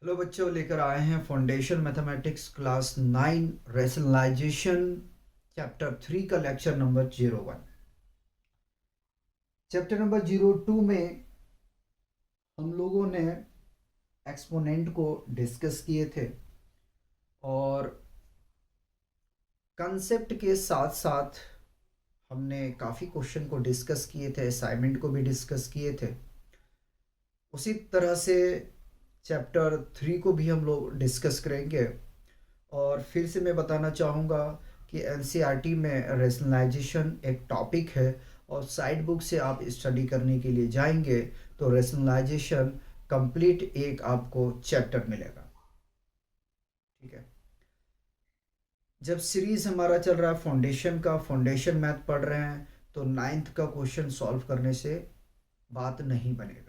Hello बच्चों, लेकर आए हैं foundation mathematics class 9 rationalisation chapter 3 का लेक्चर नंबर 01। चैप्टर नंबर 02 में हम लोगों ने एक्सपोनेंट को डिस्कस किए थे और कंसेप्ट के साथ साथ हमने काफ़ी क्वेश्चन को डिस्कस किए थे, असाइनमेंट को भी डिस्कस किए थे। उसी तरह से चैप्टर 3 को भी हम लोग डिस्कस करेंगे। और फिर से मैं बताना चाहूँगा कि एनसीईआरटी में रेशनलाइजेशन एक टॉपिक है और साइड बुक से आप स्टडी करने के लिए जाएंगे तो रेशनलाइजेशन कंप्लीट एक आपको चैप्टर मिलेगा। ठीक है। जब सीरीज हमारा चल रहा है फाउंडेशन का, फाउंडेशन मैथ पढ़ रहे हैं तो नाइन्थ का क्वेश्चन सॉल्व करने से बात नहीं बनेगा।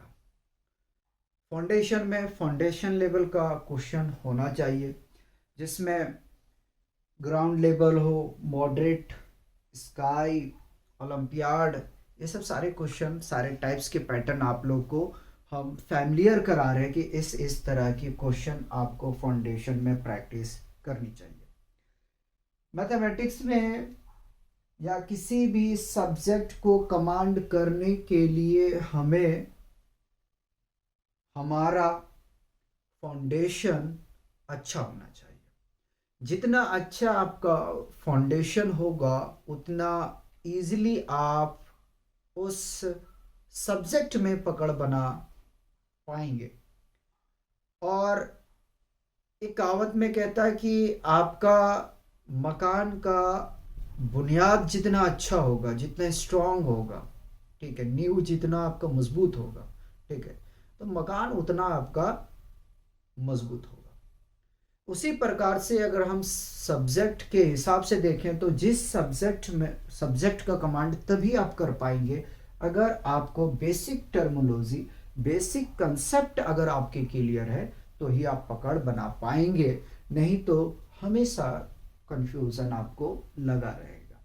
फाउंडेशन में फाउंडेशन लेवल का क्वेश्चन होना चाहिए जिसमें ग्राउंड लेवल हो, मॉडरेट, स्काई, ओलंपियाड, ये सब सारे क्वेश्चन, सारे टाइप्स के पैटर्न आप लोग को हम फैमिलियर करा रहे हैं कि इस तरह की क्वेश्चन आपको फाउंडेशन में प्रैक्टिस करनी चाहिए। मैथमेटिक्स में या किसी भी सब्जेक्ट को कमांड करने के लिए हमें हमारा फाउंडेशन अच्छा होना चाहिए। जितना अच्छा आपका फाउंडेशन होगा उतना इजीली आप उस सब्जेक्ट में पकड़ बना पाएंगे। और एक कहावत में कहता है कि आपका मकान का बुनियाद जितना अच्छा होगा, जितना स्ट्रांग होगा, ठीक है, नींव जितना आपका मजबूत होगा, ठीक है, तो मकान उतना आपका मजबूत होगा। उसी प्रकार से अगर हम सब्जेक्ट के हिसाब से देखें तो जिस सब्जेक्ट का कमांड तभी आप कर पाएंगे अगर आपको बेसिक टर्मिनोलॉजी, बेसिक कंसेप्ट अगर आपके क्लियर है तो ही आप पकड़ बना पाएंगे, नहीं तो हमेशा कंफ्यूजन आपको लगा रहेगा।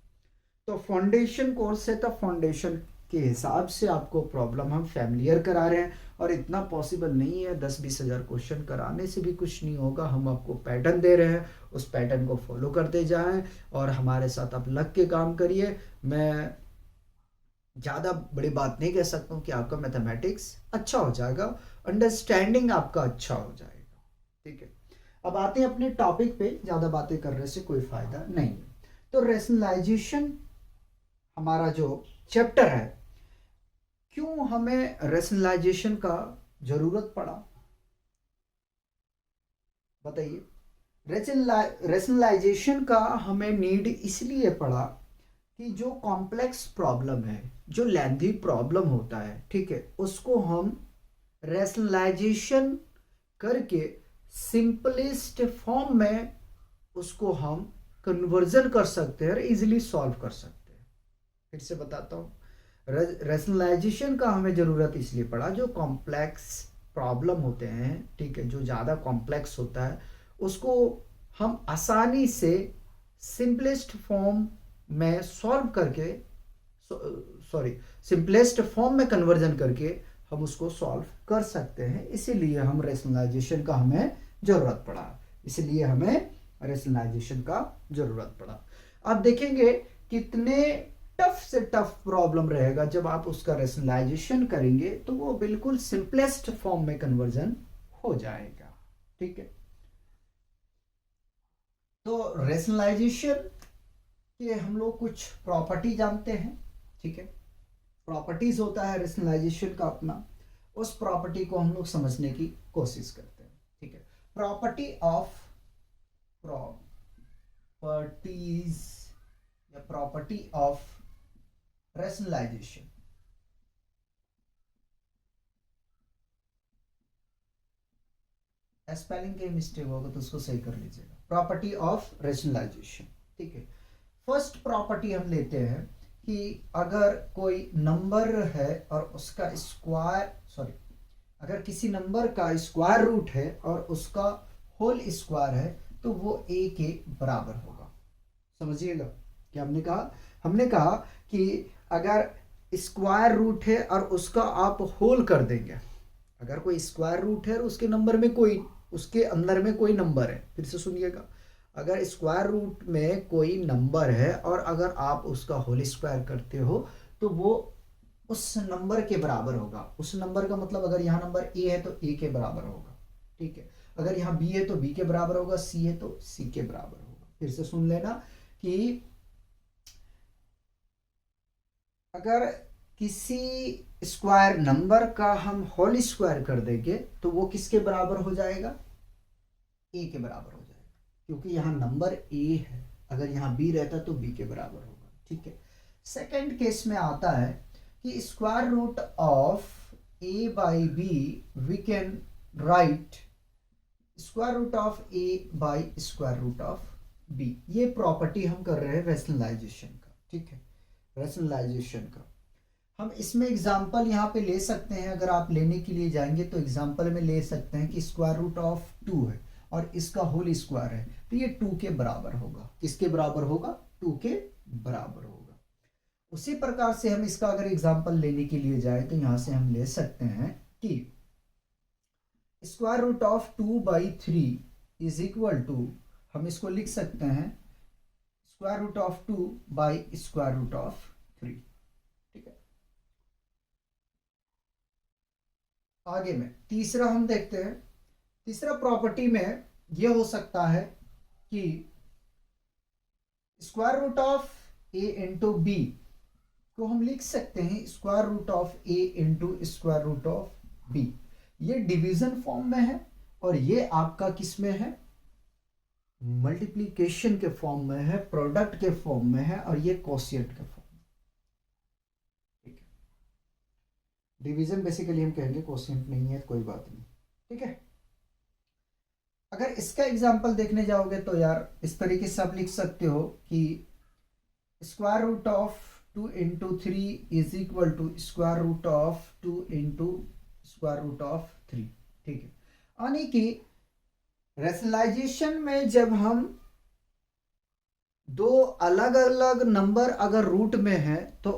तो फाउंडेशन कोर्स है तो फाउंडेशन के हिसाब से आपको प्रॉब्लम हम फैमिलियर करा रहे हैं और इतना पॉसिबल नहीं है 10-20 हज़ार क्वेश्चन कराने से भी कुछ नहीं होगा। हम आपको पैटर्न दे रहे हैं, उस पैटर्न को फॉलो करते जाएं और हमारे साथ आप लग के काम करिए। मैं ज़्यादा बड़ी बात नहीं कह सकता हूँ कि आपका मैथमेटिक्स अच्छा हो जाएगा, अंडरस्टैंडिंग आपका अच्छा हो जाएगा। ठीक है, अब आते हैं अपने टॉपिक पे। ज़्यादा बातें करने से कोई फ़ायदा नहीं है। तो रेशनलाइजेशन हमारा जो चैप्टर है, क्यों हमें रेशनलाइजेशन का जरूरत पड़ा बताइए। रेशनलाइजेशन का हमें नीड इसलिए पड़ा कि जो कॉम्प्लेक्स प्रॉब्लम है, जो लेंथी प्रॉब्लम होता है, ठीक है, उसको हम रेशनलाइजेशन करके सिंपलेस्ट फॉर्म में उसको हम कन्वर्जन कर सकते हैं और इजीली सॉल्व कर सकते हैं। फिर से बताता हूँ, रेशनलाइजेशन का हमें ज़रूरत इसलिए पड़ा जो कॉम्प्लेक्स प्रॉब्लम होते हैं, ठीक है, जो ज़्यादा कॉम्प्लेक्स होता है उसको हम आसानी से सिंपलेस्ट फॉर्म में सॉल्व करके, सॉरी, सिंपलेस्ट फॉर्म में कन्वर्जन करके हम उसको सॉल्व कर सकते हैं। इसीलिए हम रेशनलाइजेशन का हमें ज़रूरत पड़ा, इसलिए हमें रेशनलाइजेशन का ज़रूरत पड़ा। आप देखेंगे कितने टफ से टफ प्रॉब्लम रहेगा, जब आप उसका रेशनलाइजेशन करेंगे तो वो बिल्कुल सिंपलेस्ट फॉर्म में कन्वर्जन हो जाएगा। ठीक है, तो रेशनलाइजेशन के हम लोग कुछ प्रॉपर्टी जानते हैं। ठीक है, प्रॉपर्टीज होता है रेशनलाइजेशन का अपना, उस प्रॉपर्टी को हम लोग समझने की कोशिश करते हैं। ठीक है, प्रॉपर्टी ऑफ प्रॉपर्टीज या प्रॉपर्टी ऑफ रेशनलाइजेशन। स्पेलिंग के मिस्टेक होगा तो उसको सही कर लीजिएगा। Property of rationalisation. ठीक है, फर्स्ट प्रॉपर्टी हम लेते हैं कि अगर कोई नंबर है और उसका स्क्वायर, सॉरी, अगर किसी नंबर का स्क्वायर रूट है और उसका होल स्क्वायर है तो वो ए के बराबर होगा। समझिएगा क्या हमने कहा। हमने कहा कि अगर स्क्वायर रूट है और उसका आप होल कर देंगे, अगर कोई स्क्वायर रूट है और उसके नंबर में कोई उसके अंदर में कोई नंबर है, फिर से सुनिएगा, अगर स्क्वायर रूट में कोई नंबर है और अगर आप उसका होल स्क्वायर करते हो तो वो उस नंबर के बराबर होगा। उस नंबर का मतलब अगर यहाँ नंबर ए है तो ए के बराबर होगा, ठीक है। अगर यहाँ बी है तो बी के बराबर होगा, सी है तो सी के बराबर होगा। फिर से सुन लेना कि अगर किसी स्क्वायर नंबर का हम होल स्क्वायर कर देंगे तो वो किसके बराबर हो जाएगा, ए के बराबर हो जाएगा, क्योंकि यहाँ नंबर ए है। अगर यहाँ बी रहता तो बी के बराबर होगा, ठीक है। सेकंड केस में आता है कि square root of a by b we can write square root of a by square root of b. ये प्रॉपर्टी हम कर रहे हैं रैशनलाइजेशन का, ठीक है, रैशनलाइजेशन का। हम इसमें एग्जाम्पल यहाँ पे ले सकते हैं, अगर आप लेने के लिए जाएंगे तो एग्जाम्पल में ले सकते हैं कि स्क्वायर रूट ऑफ 2 है और इसका होल स्क्वायर है, तो ये 2 के बराबर होगा। किसके बराबर होगा, 2 के बराबर होगा। उसी प्रकार से हम इसका अगर एग्जाम्पल लेने के लिए जाए तो यहाँ से हम ले सकते हैं कि square root of 2/3 is equal to, हम इसको लिख सकते हैं square root of 2 by square root of 3, ठीक है। आगे में तीसरा हम देखते हैं। तीसरा प्रॉपर्टी में यह हो सकता है कि square root of a into b को हम लिख सकते हैं square root of a into square root of b. ये डिवीजन फॉर्म में है और ये आपका किस में है, मल्टीप्लीकेशन के फॉर्म में है, प्रोडक्ट के फॉर्म में है, और ये कोशिएंट के फॉर्म में, ठीक है। डिवीजन बेसिकली हम कहेंगे, कोशिएंट नहीं है, कोई बात नहीं, ठीक है। अगर इसका एग्जांपल देखने जाओगे तो यार इस तरीके से आप लिख सकते हो कि square root of 2 into 3 is equal to square root of 2 into square root of 3, ठीक है। यानी कि रैशनलाइजेशन में जब हम दो अलग अलग नंबर अगर रूट में है तो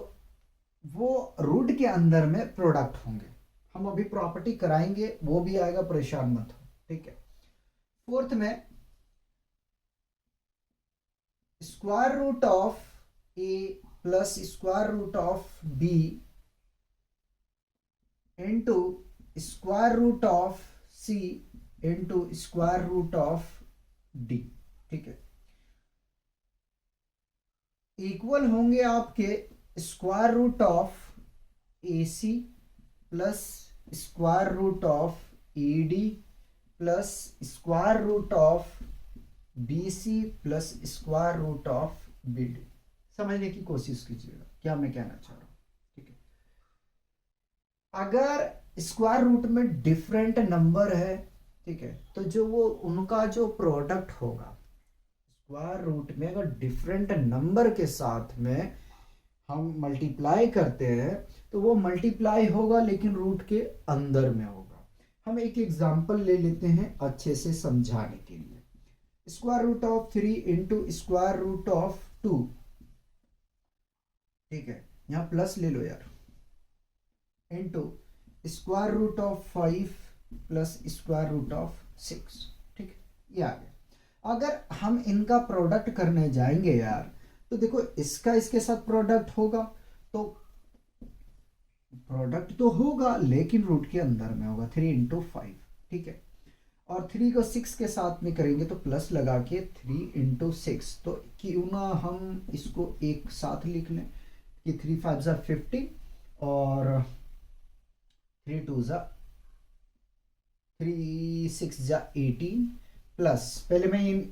वो रूट के अंदर में प्रोडक्ट होंगे। हम अभी प्रॉपर्टी कराएंगे, वो भी आएगा, परेशान मत हो, ठीक है। फोर्थ में square root of a plus square root of b into square root of c into square root of d, ठीक है, इक्वल होंगे आपके square root of a c plus square root of a d plus square root of b c plus square root of b d. समझने की कोशिश कीजिएगा क्या मैं कहना चाह रहा हूं, ठीक है। अगर स्क्वायर रूट में डिफरेंट नंबर है, ठीक है, तो जो वो उनका जो प्रोडक्ट होगा स्क्वायर रूट में अगर डिफरेंट नंबर के साथ में हम मल्टीप्लाई करते हैं तो वो मल्टीप्लाई होगा लेकिन रूट के अंदर में होगा। हम एक एग्जांपल ले लेते हैं अच्छे से समझाने के लिए। Square root of 3 into square root of 2, ठीक है, यहां प्लस ले लो यार, into square root of 5 plus square root of 6, ठीक है, ये आ गया। अगर हम इनका प्रोडक्ट करने जाएंगे यार तो देखो इसका इसके साथ प्रोडक्ट होगा, तो प्रोडक्ट तो होगा लेकिन रूट के अंदर में होगा, 3 इंटू 5, ठीक है। और 3 को 6 के साथ में करेंगे तो प्लस लगा के 3 इंटू 6, तो क्यों ना हम इसको एक साथ लिख लें कि 3 5 जा 50 और 3 2 जा 3 6 जा 18 प्लस, पहले मैं इन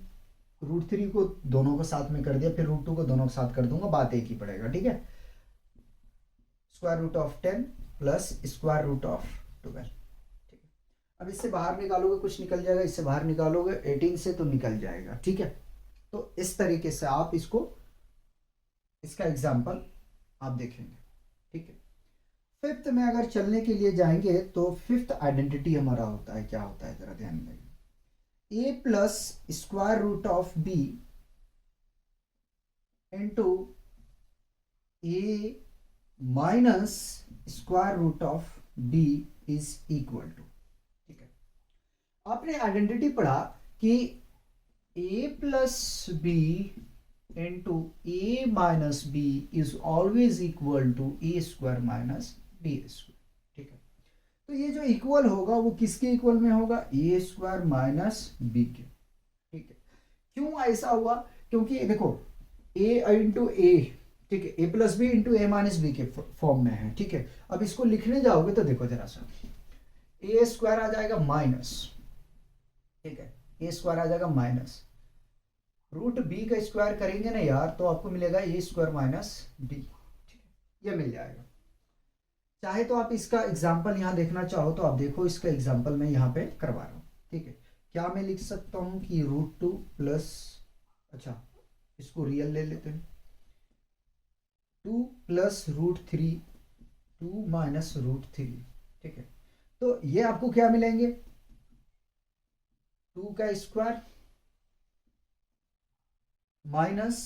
रूट 3 को दोनों को साथ में कर दिया, फिर रूट 2 को दोनों को साथ कर दूंगा, बात एक ही पड़ेगा, ठीक है। Square root of 10 plus square root of 12, ठीक है। अब इससे बाहर निकालोगे कुछ निकल जाएगा, इससे बाहर निकालोगे 18 से तो निकल जाएगा, ठीक है। तो इस तरीके से आप इसको, इसका एग्जाम्पल आप देखेंगे, ठीक है। फिफ्थ में अगर चलने के लिए जाएंगे तो फिफ्थ आइडेंटिटी हमारा होता है, क्या होता है जरा ध्यान देंगे, a plus square root of b into a minus square root of b is equal to, ठीक है। आपने आइडेंटिटी पढ़ा कि a plus b into a minus b is always equal to a square minus b square, ठीक है। तो ये जो इक्वल होगा वो किसके इक्वल में होगा, ए स्क्वायर माइनस बी के, ठीक है। क्यों ऐसा हुआ, क्योंकि देखो ए इंटू ए, ठीक है, ए plus b into a minus B के फॉर्म में है, ठीक है। अब इसको लिखने जाओगे तो देखो जरा सा, ए स्क्वायर आ जाएगा माइनस, ठीक है, ए स्क्वायर आ जाएगा माइनस रूट बी का स्क्वायर करेंगे ना यार, तो आपको मिलेगा ए स्क्वायर माइनस बी, ठीक है, ये मिल जाएगा। चाहे तो आप इसका एग्जाम्पल यहाँ देखना चाहो तो आप देखो, इसका एग्जाम्पल मैं यहाँ पे करवा रहा हूँ, ठीक है। क्या मैं लिख सकता हूँ कि रूट टू प्लस, अच्छा इसको रियल ले लेते हैं, 2 plus root three, 2 minus root three, ठीक है। तो ये आपको क्या मिलेंगे, 2 का स्क्वायर माइनस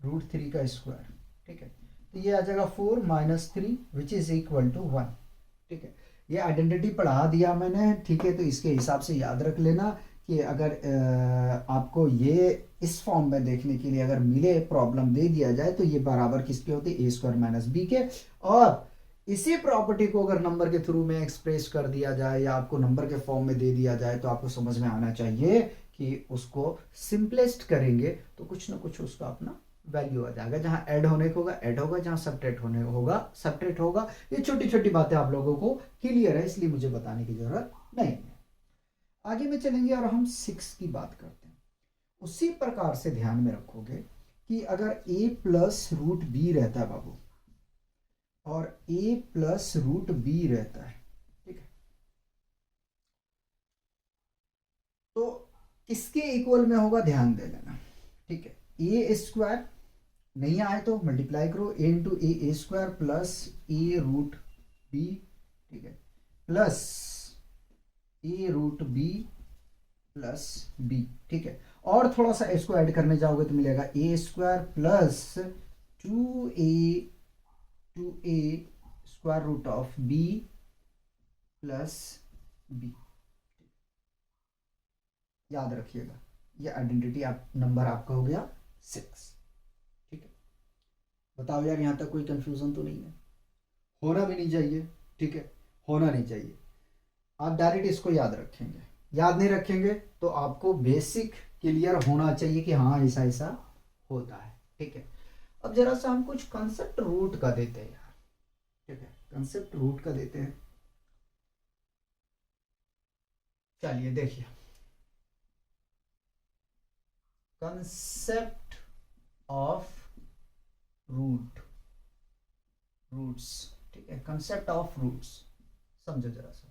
रूट थ्री का स्क्वायर, ठीक है। तो ये आ जाएगा 4 minus 3 which is equal to 1, ठीक है। ये आइडेंटिटी पढ़ा दिया मैंने, ठीक है। तो इसके हिसाब से याद रख लेना कि अगर आपको ये इस फॉर्म में देखने के लिए अगर मिले, प्रॉब्लम दे दिया जाए तो ये बराबर किसके होते हैं, ए स्क्वायर माइनस बी के। और इसी प्रॉपर्टी को अगर नंबर के थ्रू में एक्सप्रेस कर दिया जाए या आपको नंबर के फॉर्म में दे दिया जाए तो आपको समझ में आना चाहिए कि उसको सिंपलेस्ट करेंगे तो कुछ ना कुछ उसका अपना वैल्यू आ जाएगा। जहां ऐड होने को होगा ऐड होगा, जहां सब्ट्रैक्ट होने होगा सब्ट्रैक्ट होगा। ये छोटी छोटी बातें आप लोगों को क्लियर है, इसलिए मुझे बताने की जरूरत नहीं है। आगे में चलेंगे और हम 6 की बात करते हैं। उसी प्रकार से ध्यान में रखोगे कि अगर a प्लस रूट बी रहता है बाबू, और a प्लस रूट बी रहता है, ठीक है, तो किसके इक्वल में होगा ध्यान दे लेना, ठीक है। ए स्क्वायर नहीं आए तो मल्टीप्लाई करो, ए इंटू ए स्क्वायर प्लस ए रूट बी, ठीक है, प्लस ए रूट बी प्लस बी, ठीक है। और थोड़ा सा इसको ऐड करने जाओगे तो मिलेगा a square plus 2a square root of b plus b. याद रखिएगा, ये आइडेंटिटी आप नंबर आपका हो गया 6, ठीक है। बताओ यार, यहां तक कोई कंफ्यूजन तो नहीं है, होना भी नहीं चाहिए, ठीक है, होना नहीं चाहिए। आप डायरेक्ट इसको याद रखेंगे, याद नहीं रखेंगे तो आपको बेसिक क्लियर होना चाहिए कि हाँ ऐसा ऐसा होता है, ठीक है। अब जरा सा हम कुछ कंसेप्ट रूट का देते हैं यार, ठीक है, कंसेप्ट रूट का देते हैं। चलिए देखिए, कंसेप्ट ऑफ रूट्स, ठीक है, कंसेप्ट ऑफ रूट्स समझो जरा सा।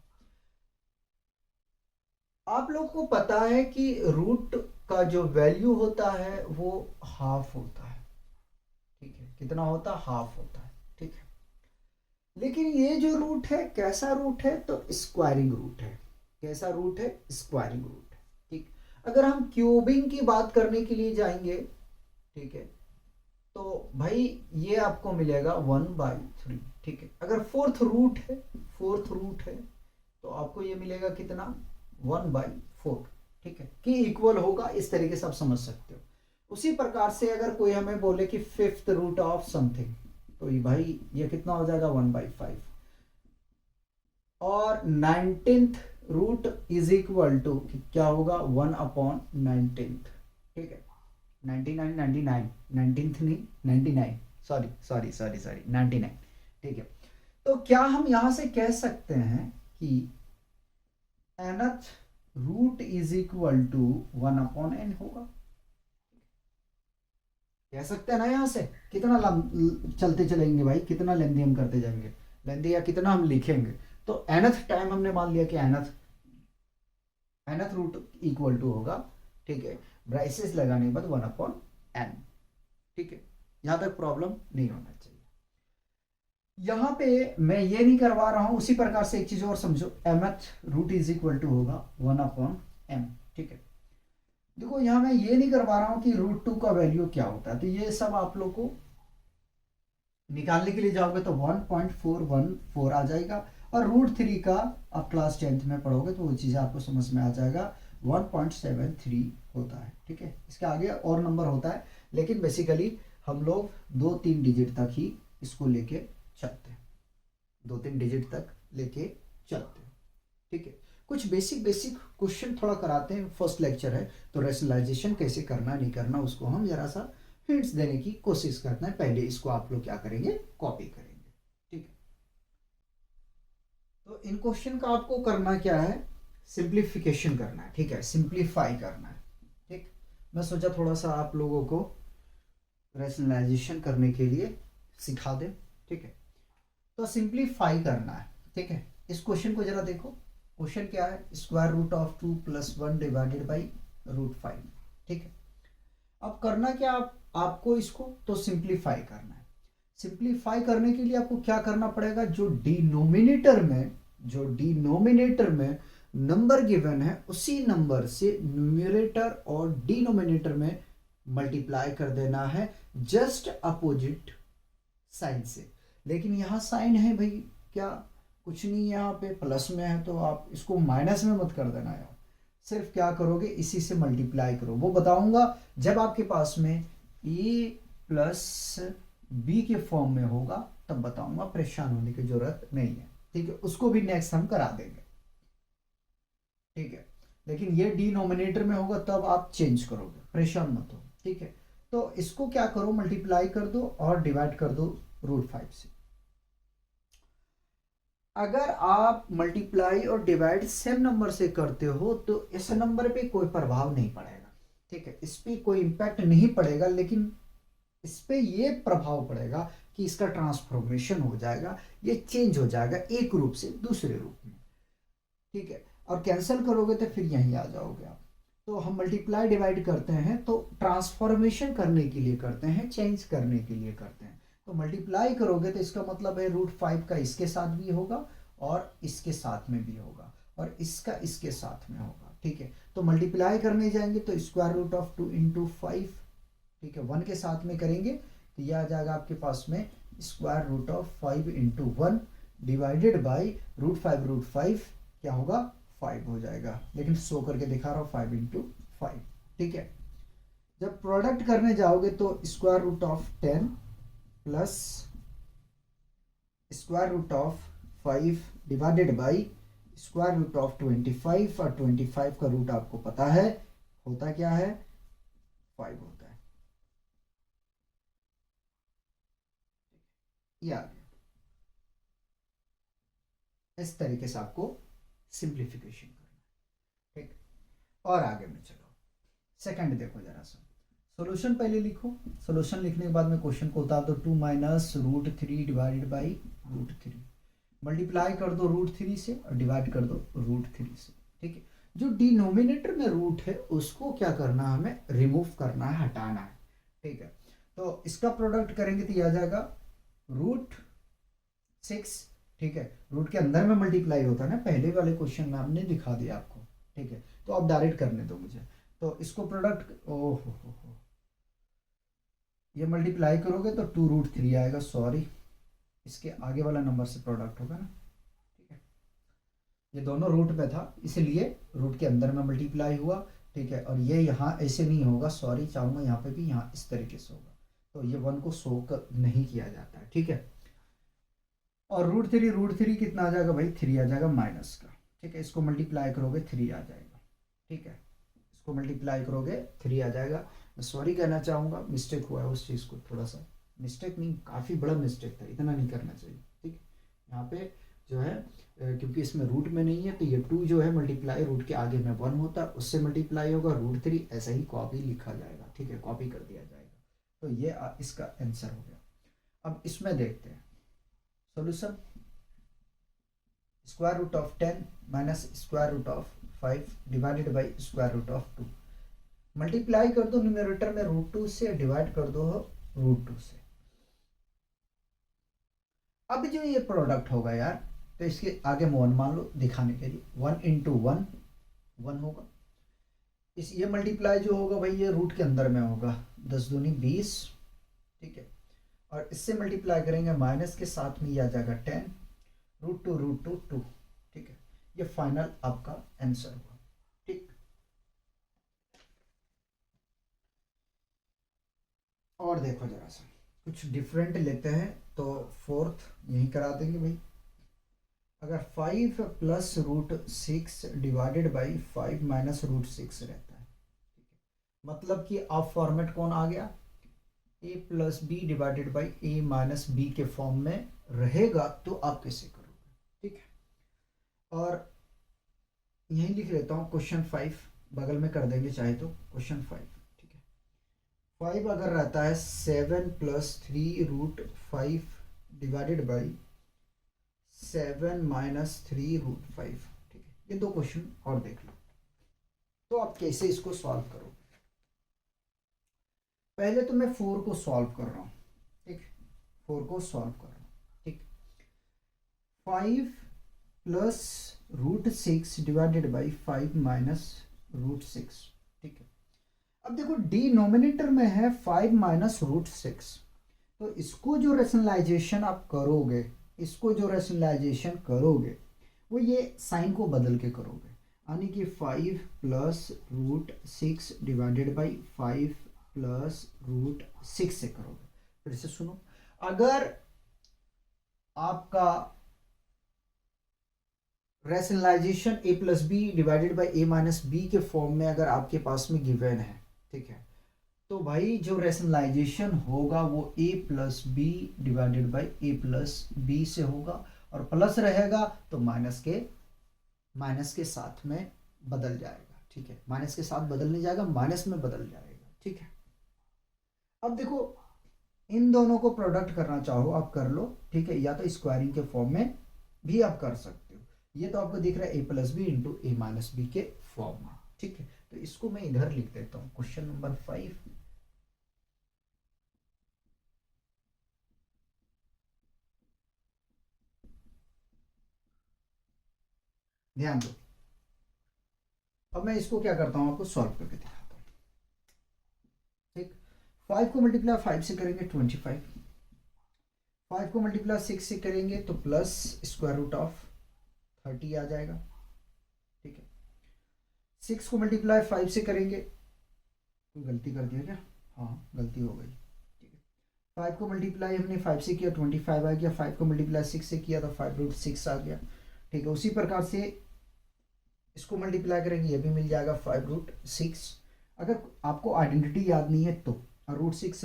आप लोग को पता है कि रूट का जो वैल्यू होता है वो हाफ होता है, ठीक है, कितना होता है, हाफ होता है, ठीक है। लेकिन ये जो रूट है कैसा रूट है, तो स्क्वायरिंग रूट है। कैसा रूट है, स्क्वायरिंग रूट है, ठीक। अगर हम क्यूबिंग की बात करने के लिए जाएंगे, ठीक है, तो भाई ये आपको मिलेगा 1/3, ठीक है। अगर फोर्थ रूट है तो आपको ये मिलेगा कितना, 1/4, ठीक है, कि इक्वल होगा। इस तरीके से आप समझ सकते हो। उसी प्रकार से अगर कोई हमें बोले कि 5th रूट ऑफ समथिंग, तो ये भाई ये कितना हो जाएगा, 1/5। और 19th root is equal to क्या होगा, 1/19, ठीक है। 99 99 19th नहीं 99, सॉरी 99, ठीक है। तो क्या हम यहां से कह सकते हैं कि nth root is equal to 1/n होगा, कह सकते हैं ना। यहां से कितना चलते चलेंगे भाई, कितना लेंदी हम करते जाएंगे, लेंदी या कितना हम लिखेंगे। तो nth टाइम हमने मान लिया कि nth रूट इक्वल टू होगा, ठीक है, ब्राइसेस लगाने के बाद 1/n, ठीक है। यहां तक प्रॉब्लम नहीं होना चाहिए। यहां पे मैं ये नहीं करवा रहा हूं। उसी प्रकार से एक चीज और समझो, mth root is equal to होगा 1/m, ठीक है। देखो यहां मैं ये नहीं करवा रहा हूं कि √2 का वैल्यू क्या होता है, तो ये सब आप लोग को निकालने के लिए जाओगे तो 1.414 आ जाएगा। और √3 का आप क्लास 10th में पढ़ोगे तो वो चीज़ आपको समझ में आ जाएगा, 1.73 होता है। ठीक है, इसके आगे और नंबर होता है, लेकिन बेसिकली हम लोग 2-3 डिजिट तक ही इसको लेके चलते हैं, 2-3 डिजिट तक लेके चलते हैं। ठीक है, कुछ बेसिक क्वेश्चन थोड़ा कराते हैं, फर्स्ट लेक्चर है तो रेशनलाइजेशन कैसे करना नहीं करना उसको हम जरा सा हिंट्स देने की कोशिश करते हैं। पहले इसको आप लोग क्या करेंगे, कॉपी करेंगे। ठीक है, तो इन क्वेश्चन का आपको करना क्या है, सिंप्लीफिकेशन करना है। ठीक है, सिंप्लीफाई करना है। ठीक, मैं सोचा थोड़ा सा आप लोगों को रेशनलाइजेशन करने के लिए सिखा दे। ठीक है, तो सिंप्लीफाई करना है। ठीक है, इस क्वेश्चन को जरा देखो, क्वेश्चन क्या है, √2 + 1 डिवाइडेड बाई √5। ठीक है, अब करना क्या आपको इसको तो सिंप्लीफाई करना है। सिंप्लीफाई करने के लिए आपको क्या करना पड़ेगा, जो डिनोमिनेटर में नंबर गिवन है उसी नंबर से न्यूमरेटर और डिनोमिनेटर में मल्टीप्लाई कर देना है, जस्ट अपोजिट साइन से। लेकिन यहाँ साइन है भाई, क्या कुछ नहीं, यहाँ पे प्लस में है तो आप इसको माइनस में मत कर देना यार, सिर्फ क्या करोगे इसी से मल्टीप्लाई करो। वो बताऊंगा जब आपके पास में a + b के फॉर्म में होगा तब बताऊंगा, परेशान होने की जरूरत नहीं है। ठीक है, उसको भी नेक्स्ट हम करा देंगे। ठीक है, लेकिन ये डिनोमिनेटर में होगा तब आप चेंज करोगे, परेशान मत हो। ठीक है, तो इसको क्या करो, मल्टीप्लाई कर दो और डिवाइड कर दो √5 से। अगर आप मल्टीप्लाई और डिवाइड सेम नंबर से करते हो तो इस नंबर पे कोई प्रभाव नहीं पड़ेगा। ठीक है, इस पे कोई इम्पैक्ट नहीं पड़ेगा, लेकिन इस पे ये प्रभाव पड़ेगा कि इसका ट्रांसफॉर्मेशन हो जाएगा, ये चेंज हो जाएगा एक रूप से दूसरे रूप में। ठीक है, और कैंसिल करोगे तो फिर यहीं आ जाओगे आप। तो हम मल्टीप्लाई डिवाइड करते हैं तो ट्रांसफॉर्मेशन करने के लिए करते हैं, चेंज करने के लिए करते हैं। तो मल्टीप्लाई करोगे तो इसका मतलब है √5 का इसके साथ भी होगा और इसके साथ में भी होगा और इसका इसके साथ में होगा। ठीक है, तो मल्टीप्लाई करने जाएंगे तो √2 × 5। ठीक है, 1 के साथ में करेंगे तो यह आ जाएगा आपके पास में √5 × 1 डिवाइडेड बाई √5 क्या होगा, 5 हो जाएगा, लेकिन शो करके दिखा रहा हूँ 5 × 5। ठीक है, जब प्रोडक्ट करने जाओगे तो √10 प्लस √5 डिवाइडेड बाई √25, और 25 का रूट आपको पता है होता क्या है, 5 होता है। ये आ गया, इस तरीके से आपको सिंप्लीफिकेशन करना। ठीक, और आगे में चलो, सेकंड देखो जरा सा, सॉल्यूशन पहले लिखो। सॉल्यूशन लिखने के बाद में क्वेश्चन को उतार दो, 2 - √3 डिवाइडेड बाई √3, मल्टीप्लाई कर दो √3 से और डिवाइड कर दो √3 से। ठीक है, जो डिनोमिनेटर में रूट है उसको क्या करना है, हमें रिमूव करना है, हटाना है। ठीक है, तो इसका प्रोडक्ट करेंगे तो यह आ जाएगा √6। ठीक है, रूट के अंदर में मल्टीप्लाई होता है ना, पहले वाले क्वेश्चन में हमने दिखा दिया आपको। ठीक है, तो आप डायरेक्ट करने दो मुझे, तो इसको प्रोडक्ट हो ये मल्टीप्लाई करोगे तो 2√3 आएगा, सॉरी इसके आगे वाला नंबर से प्रोडक्ट होगा ना। ठीक है, ये दोनों रूट पे था इसलिए रूट के अंदर में मल्टीप्लाई हुआ। ठीक है, और ये यहाँ ऐसे नहीं होगा, सॉरी चाहूँगा यहाँ पे भी यहाँ इस तरीके से होगा, तो ये 1 को शो कर नहीं किया जाता है। ठीक है, और √3 कितना आ जाएगा भाई, 3 आ जाएगा माइनस का। ठीक है, इसको मल्टीप्लाई करोगे 3 आ जाएगा। ठीक है, इसको मल्टीप्लाई करोगे 3 आ जाएगा। मैं सॉरी कहना चाहूँगा, मिस्टेक हुआ है उस चीज़ को, थोड़ा सा मिस्टेक नहीं, काफ़ी बड़ा मिस्टेक था, इतना नहीं करना चाहिए। ठीक है, यहाँ पे जो है क्योंकि इसमें रूट में नहीं है तो ये 2 जो है मल्टीप्लाई रूट के आगे में 1 होता है, उससे मल्टीप्लाई होगा √3, ऐसा ही कॉपी लिखा जाएगा। ठीक है, कॉपी कर दिया जाएगा, तो ये इसका आंसर हो गया। अब इसमें देखते हैं सॉल्यूशन, √10 - √5 डिवाइडेड बाई √2, मल्टीप्लाई कर दो न्यूमरेटर में √2 से, डिवाइड कर दो √2 से। अब जो ये प्रोडक्ट होगा यार, तो इसके आगे में 1 मान लो दिखाने के लिए, 1 × 1 1 होगा। इस ये मल्टीप्लाई जो होगा भाई ये रूट के अंदर में होगा, 10 दूनी 20। ठीक है, और इससे मल्टीप्लाई करेंगे माइनस के साथ में, यह आ जाएगा 10, रूट टू, ठीक है। ये फाइनल आपका आंसर हुआ, ठीक। और देखो जरा सा कुछ डिफरेंट लेते हैं, तो फोर्थ यही करा देंगे भाई। अगर 5 + √6 डिवाइडेड बाई 5 - √6 रहता है, मतलब कि अब फॉर्मेट कौन आ गया, a+b डिवाइडेड बाई a-b के फॉर्म में रहेगा, तो आप कैसे करोगे, ठीक है। और यही लिख लेता हूँ क्वेश्चन 5, बगल में कर देंगे चाहे तो, क्वेश्चन 5, ठीक है। 5 अगर रहता है 7 + 3√5 डिवाइडेड बाई 7 - 3√5, ठीक है। ये दो क्वेश्चन और देख लो, तो आप कैसे इसको सॉल्व करोगे। पहले तो मैं 4 को सॉल्व कर रहा हूँ, ठीक, 4 को सॉल्व कर रहा हूँ, ठीक। 5 + √6 डिवाइडेड बाई 5 - √6, ठीक है। अब देखो डिनोमिनेटर में है 5 - √6, तो इसको जो रेशनलाइजेशन आप करोगे, इसको जो रेशनलाइजेशन करोगे वो ये साइन को बदल के करोगे, यानी कि 5 + √6 डिवाइडेड बाई 5 + √6 से करोगे। फिर से सुनो, अगर आपका rationalisation a+b divided by a-b के फॉर्म में अगर आपके पास में गिवन है, ठीक है, तो भाई जो रेशनलाइजेशन होगा वो a+b डिवाइडेड बाई a+b से होगा, और प्लस रहेगा तो माइनस के साथ में बदल जाएगा, ठीक है। माइनस के साथ बदल नहीं जाएगा, माइनस में बदल जाएगा, ठीक है। अब देखो इन दोनों को प्रोडक्ट करना चाहो आप कर लो, ठीक है, या तो स्क्वायरिंग के फॉर्म में भी आप कर सकते हो। ये तो आपको दिख रहा है a+b इंटू a-b के फॉर्म में, ठीक है। तो इसको मैं इधर लिख देता हूँ, क्वेश्चन नंबर 5। ध्यान दो, अब मैं इसको क्या करता हूँ आपको सॉल्व करके दिखाता हूँ, ठीक। 5 को मल्टीप्लाई 5 से करेंगे 25, 5 को मल्टीप्लाई 6 से करेंगे तो प्लस √30 आ जाएगा, ठीक है। 6 को मल्टीप्लाई 5 से करेंगे, कोई गलती कर दिया क्या, हाँ गलती हो गई, ठीक है। 5 को मल्टीप्लाई हमने 5 से किया 25 आ गया, 5 को मल्टीप्लाई 6 से किया तो 5√6 आ गया, ठीक है। उसी प्रकार से इसको मल्टीप्लाई करेंगे, ये भी मिल जाएगा 5√6। अगर आपको आइडेंटिटी याद नहीं है तो √6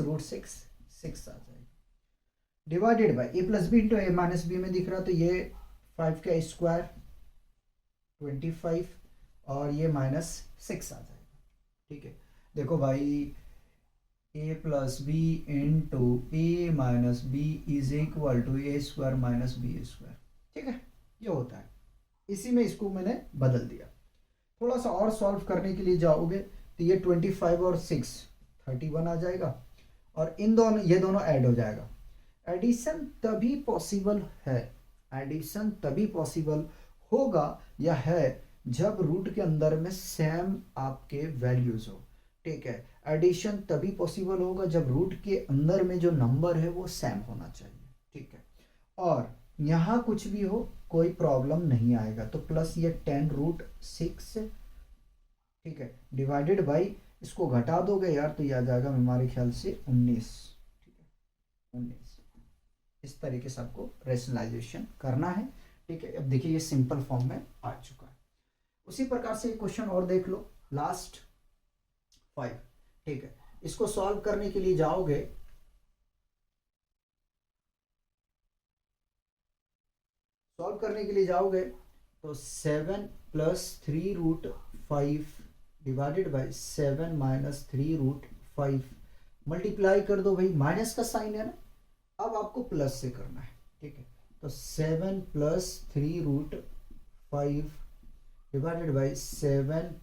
6 आ जाएगा, divided by a+b into a-b में दिख रहा तो ये 5 का स्क्वायर 25 और ये -6 आ जाएगा, ठीक है। देखो भाई a+b into a-b is equal to a² - b², ठीक है, ये होता है। इसी में इसको मैंने बदल दिया। थोड़ा सा और सॉल्व करने के लिए जाओगे तो ये 25 और 6 31 आ जाएगा, और इन दोनों ये दोनों ऐड हो जाएगा। एडिशन तभी पॉसिबल है, एडिशन तभी पॉसिबल होगा या है जब रूट के अंदर में सेम आपके वैल्यूज हो, ठीक है। एडिशन तभी पॉसिबल होगा जब रूट के अंदर में जो नंबर है वो सेम होना चाहिए, ठीक है। और यहाँ कुछ भी हो कोई प्रॉब्लम नहीं आएगा, तो प्लस ये 10√6, ठीक है, डिवाइडेड बाई इसको घटा दोगे यार तो ये आ जाएगा हमारे ख्याल से 19, ठीक है, 19। इस तरीके से आपको रेशनलाइजेशन करना है, ठीक है। अब देखिए ये सिंपल फॉर्म में आ चुका है। उसी प्रकार से एक क्वेश्चन और देख लो, लास्ट 5, ठीक है। इसको सॉल्व करने के लिए जाओगे तो 7 + 3√5 डिवाइडेड बाई 7 - 3√5 मल्टीप्लाई कर दो भाई, माइनस का साइन है ना, अब आपको प्लस से करना है, ठीक है। तो 7 + 3√5 डिवाइडेड बाई 7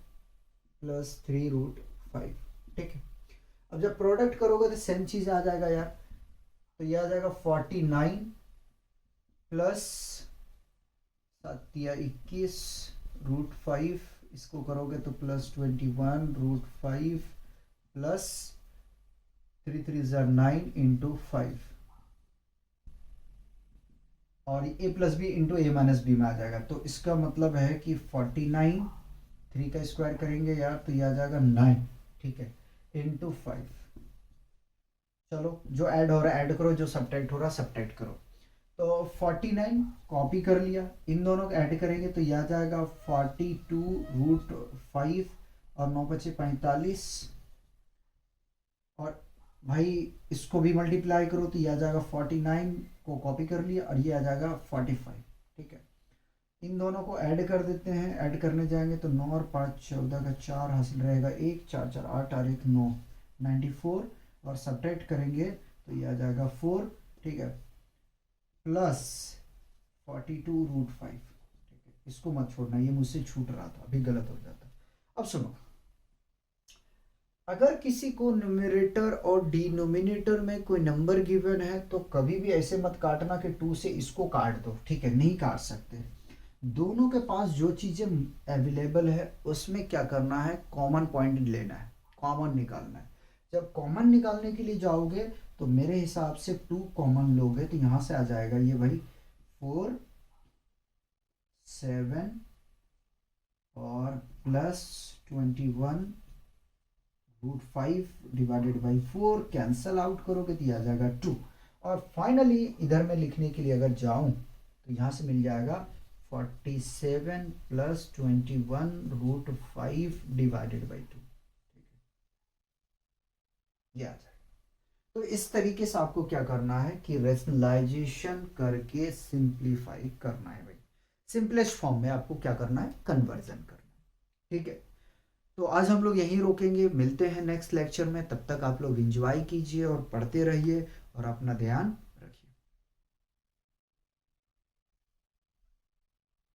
+ 3√5, ठीक है। अब जब प्रोडक्ट करोगे तो सेम चीज आ जाएगा यार, तो ये आ जाएगा 49 प्लस 7 × 21 √5, इसको करोगे तो प्लस 21 √5 प्लस 3 3 9 × 5, और ए plus b into a minus B में आ जाएगा। तो इसका मतलब है कि 49, 3 का स्क्वायर करेंगे यार तो ये आ जाएगा 9, ठीक है, इंटू 5। चलो जो ऐड हो रहा है ऐड करो, जो सब्ट्रैक्ट हो रहा है सब्ट्रैक्ट करो। तो 49 कॉपी कर लिया, इन दोनों को ऐड करेंगे तो यह आ जाएगा 42√5 और 9 बचे 45। और भाई इसको भी मल्टीप्लाई करो तो यह आ जाएगा 49 को कॉपी कर लिया और ये आ जाएगा 45, ठीक है। इन दोनों को ऐड कर देते हैं, ऐड करने जाएंगे तो 9 और 5 14 का 4 हासिल रहेगा 1, 4 4 8 और 1 9, 94। और सब्ट्रैक्ट करेंगे तो ये आ जाएगा 4, ठीक है, प्लस 42√5, ठीक है। इसको मत छोड़ना, ये मुझसे छूट रहा था, अभी गलत हो जाता। अब सुनो, अगर किसी को न्यूमरेटर और डिनोमिनेटर में कोई नंबर गिवन है तो कभी भी ऐसे मत काटना कि 2 से इसको काट दो, ठीक है, नहीं काट सकते। दोनों के पास जो चीज़ें अवेलेबल है उसमें क्या करना है, कॉमन पॉइंट लेना है, कॉमन निकालना है। जब कॉमन निकालने के लिए जाओगे तो मेरे हिसाब से 2 कॉमन लोगे तो यहाँ से आ जाएगा ये भाई 4 7 और plus 21√5 divided by 4, cancel out करोगे तो ये आ जाएगा 2। और फाइनली इधर में लिखने के लिए अगर जाऊं तो यहाँ से मिल जाएगा 47 प्लस 21√5 डिवाइडेड बाई 2, ठीक है, ये आ जाएगा। तो इस तरीके से आपको क्या करना है कि रेशनलाइजेशन करके सिंप्लीफाई करना है भाई, सिंपलेस्ट फॉर्म में आपको क्या करना है, कन्वर्जन करना है, ठीक है। तो आज हम लोग यहीं रोकेंगे, मिलते हैं नेक्स्ट लेक्चर में, तब तक आप लोग एंजॉय कीजिए और पढ़ते रहिए और अपना ध्यान